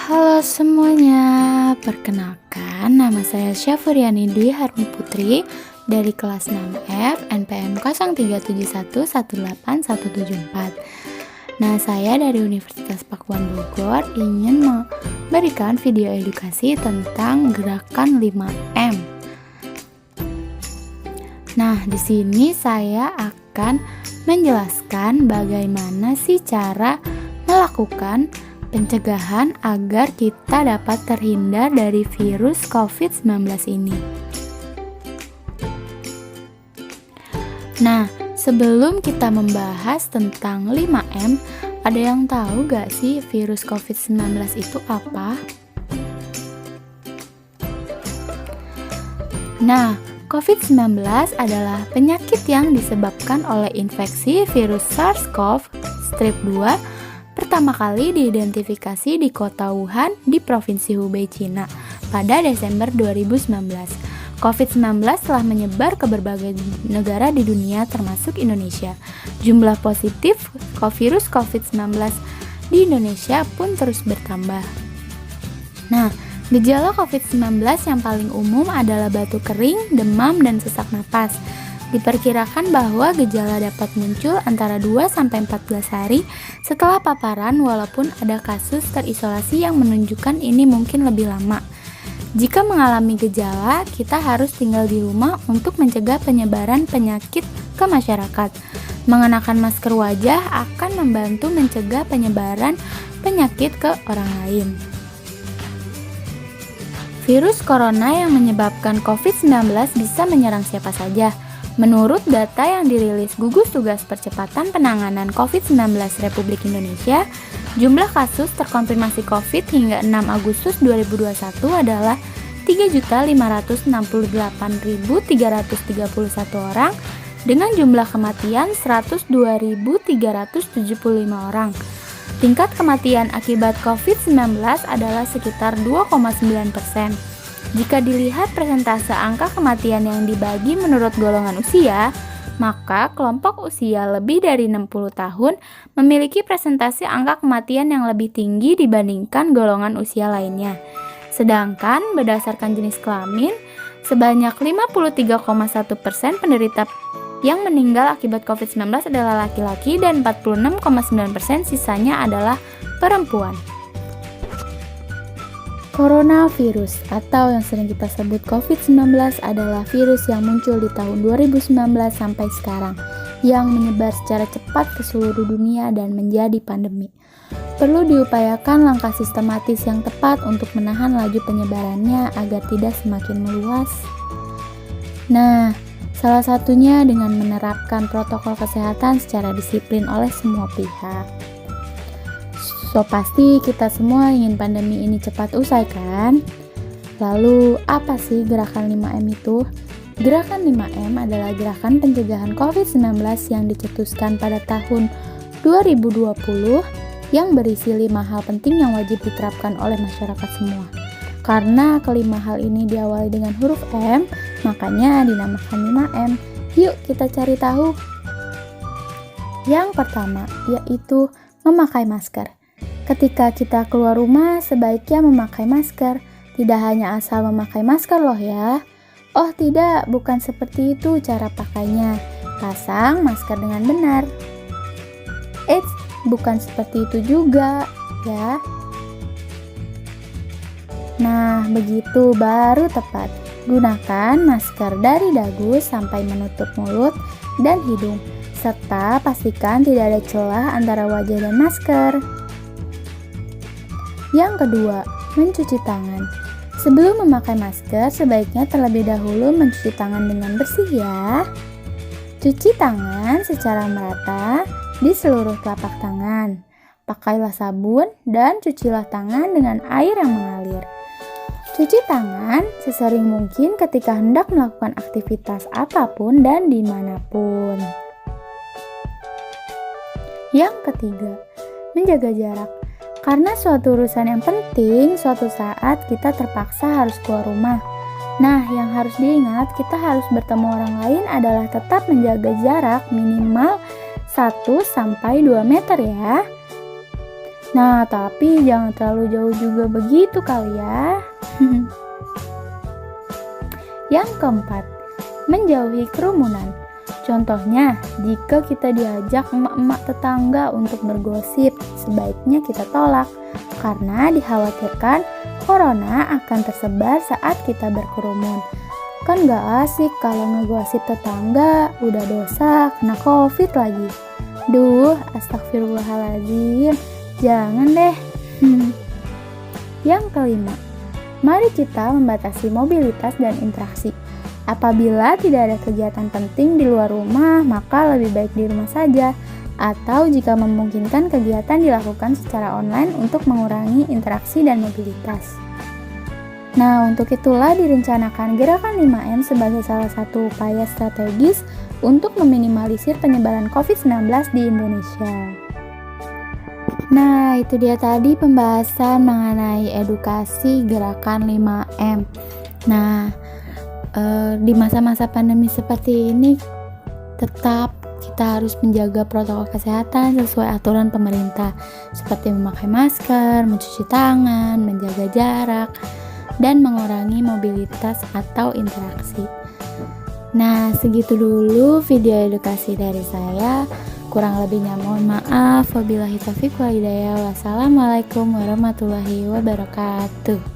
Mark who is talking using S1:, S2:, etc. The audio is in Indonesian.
S1: Halo semuanya, perkenalkan nama saya Syafuriani Dwi Harni Putri dari kelas 6F NPM 0371181174. Nah, saya dari Universitas Pakuan Bogor ingin memberikan video edukasi tentang gerakan 5M. Nah, di sini saya akan menjelaskan bagaimana sih cara melakukan pencegahan agar kita dapat terhindar dari virus COVID-19 ini. Nah, sebelum kita membahas tentang 5M, ada yang tahu gak sih virus COVID-19 itu apa? Nah, COVID-19 adalah penyakit yang disebabkan oleh infeksi virus SARS-CoV strep 2 pertama kali diidentifikasi di kota Wuhan di Provinsi Hubei, Cina pada Desember 2019. COVID-19 telah menyebar ke berbagai negara di dunia termasuk Indonesia. Jumlah positif virus COVID-19 di Indonesia pun terus bertambah. Nah, gejala COVID-19 yang paling umum adalah batuk kering, demam, dan sesak napas. Diperkirakan bahwa gejala dapat muncul antara 2-14 hari setelah paparan, walaupun ada kasus terisolasi yang menunjukkan ini mungkin lebih lama. Jika mengalami gejala, kita harus tinggal di rumah untuk mencegah penyebaran penyakit ke masyarakat. Mengenakan masker wajah akan membantu mencegah penyebaran penyakit ke orang lain. Virus corona yang menyebabkan COVID-19 bisa menyerang siapa saja. Menurut data yang dirilis Gugus Tugas Percepatan Penanganan COVID-19 Republik Indonesia, jumlah kasus terkonfirmasi COVID hingga 6 Agustus 2021 adalah 3.568.331 orang dengan jumlah kematian 102.375 orang. Tingkat kematian akibat COVID-19 adalah sekitar 2,9%. Jika dilihat persentase angka kematian yang dibagi menurut golongan usia, maka kelompok usia lebih dari 60 tahun memiliki persentase angka kematian yang lebih tinggi dibandingkan golongan usia lainnya. Sedangkan berdasarkan jenis kelamin, sebanyak 53,1% penderita yang meninggal akibat COVID-19 adalah laki-laki dan 46,9% sisanya adalah perempuan. Coronavirus atau yang sering kita sebut COVID-19 adalah virus yang muncul di tahun 2019 sampai sekarang yang menyebar secara cepat ke seluruh dunia dan menjadi pandemi. Perlu diupayakan langkah sistematis yang tepat untuk menahan laju penyebarannya agar tidak semakin meluas. Nah, salah satunya dengan menerapkan protokol kesehatan secara disiplin oleh semua pihak. So, pasti kita semua ingin pandemi ini cepat usai kan? Lalu, apa sih gerakan 5M itu? Gerakan 5M adalah gerakan pencegahan COVID-19 yang dicetuskan pada tahun 2020 yang berisi 5 hal penting yang wajib diterapkan oleh masyarakat semua. Karena kelima hal ini diawali dengan huruf M, makanya dinamakan 5M. Yuk kita cari tahu. Yang pertama, yaitu memakai masker. Ketika kita keluar rumah, sebaiknya memakai masker. Tidak hanya asal memakai masker loh ya. Oh tidak, bukan seperti itu cara pakainya. Pasang masker dengan benar. Eits, bukan seperti itu juga ya. Nah, begitu baru tepat. Gunakan masker dari dagu sampai menutup mulut dan hidung. Serta pastikan tidak ada celah antara wajah dan masker. Yang kedua, mencuci tangan. Sebelum memakai masker, sebaiknya terlebih dahulu mencuci tangan dengan bersih ya. Cuci tangan secara merata di seluruh telapak tangan. Pakailah sabun dan cucilah tangan dengan air yang mengalir. Cuci tangan sesering mungkin ketika hendak melakukan aktivitas apapun dan dimanapun. Yang ketiga, menjaga jarak. Karena suatu urusan yang penting, suatu saat kita terpaksa harus keluar rumah. Nah, yang harus diingat, kita harus bertemu orang lain adalah tetap menjaga jarak minimal 1-2 meter ya. Nah, tapi jangan terlalu jauh juga begitu kali ya. Yang keempat, menjauhi kerumunan. Contohnya, jika kita diajak emak-emak tetangga untuk bergosip, sebaiknya kita tolak karena dikhawatirkan corona akan tersebar saat kita berkerumun. Kan gak asik kalau ngegosip tetangga, udah dosa, kena covid lagi. Duh, astagfirullahaladzim, jangan deh. Yang kelima, mari kita membatasi mobilitas dan interaksi. Apabila tidak ada kegiatan penting di luar rumah, maka lebih baik di rumah saja. Atau jika memungkinkan, kegiatan dilakukan secara online untuk mengurangi interaksi dan mobilitas. Nah, untuk itulah direncanakan gerakan 5M sebagai salah satu upaya strategis untuk meminimalisir penyebaran COVID-19 di Indonesia. Nah, itu dia tadi pembahasan mengenai edukasi gerakan 5M. Nah, di masa-masa pandemi seperti ini tetap kita harus menjaga protokol kesehatan sesuai aturan pemerintah seperti memakai masker, mencuci tangan, menjaga jarak, dan mengurangi mobilitas atau interaksi. Nah, segitu dulu video edukasi dari saya. Kurang lebihnya mohon maaf. Wabillahi taufiq wal hidayah. Wassalamualaikum warahmatullahi wabarakatuh.